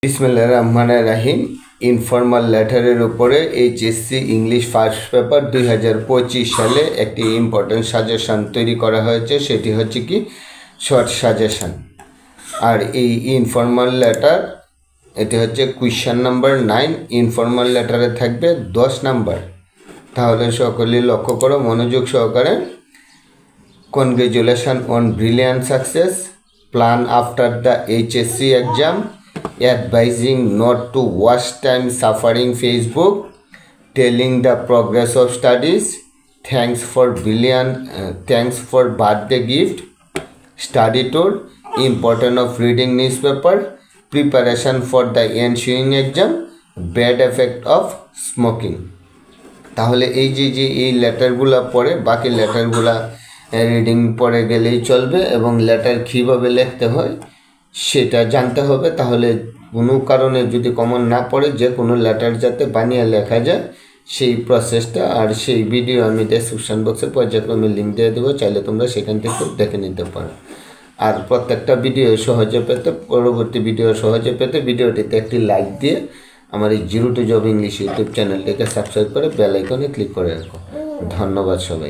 বিসমিল্লাহির রহমানির রহিম। ইনফর্মাল লেটারের উপরে এইচএসসি ইংলিশ ফার্স্ট পেপার 2025 সালে একটি ইম্পর্টেন্ট সাজেশন তৈরি করা হয়েছে। সেটি হচ্ছে কি শর্ট সাজেশন। আর এই ইনফর্মাল লেটার এটি হচ্ছে কোয়েশ্চেন নাম্বার 9। ইনফর্মাল লেটারে থাকবে 10 নাম্বার। তাহলে সকলেই লক্ষ্য করো মনোযোগ সহকারে। Congratulation on brilliant success, plan after the HSC exam, advising not to waste time suffering Facebook, telling the progress of studies, thanks for birthday gift, study tour, importance of reading newspaper, preparation for the ensuing exam, bad effect of smoking। তাহলে এই যে এই লেটারগুলো পড়ে বাকি লেটারগুলা reading পড়ে গেলেই চলবে এবং লেটার কীভাবে লিখতে হয় সেটা জানতে হবে। তাহলে কোনো কারণে যদি কমন না পড়ে যে কোনো লেটার যাতে বানিয়ে লেখা যায় সেই প্রসেসটা আর সেই ভিডিও আমি ডেসক্রিপশন বক্সে পর্যায়ক্রমে লিঙ্ক দিয়ে দেবো, চাইলে তোমরা সেখান থেকে দেখে নিতে পারো। আর প্রত্যেকটা ভিডিও সহজে পেতে, পরবর্তী ভিডিও সহজে পেতে ভিডিওটিতে একটি লাইক দিয়ে আমার এই zero to job English YouTube চ্যানেলটিকে সাবস্ক্রাইব করে বেল আইকনে ক্লিক করে রাখো। ধন্যবাদ সবাই।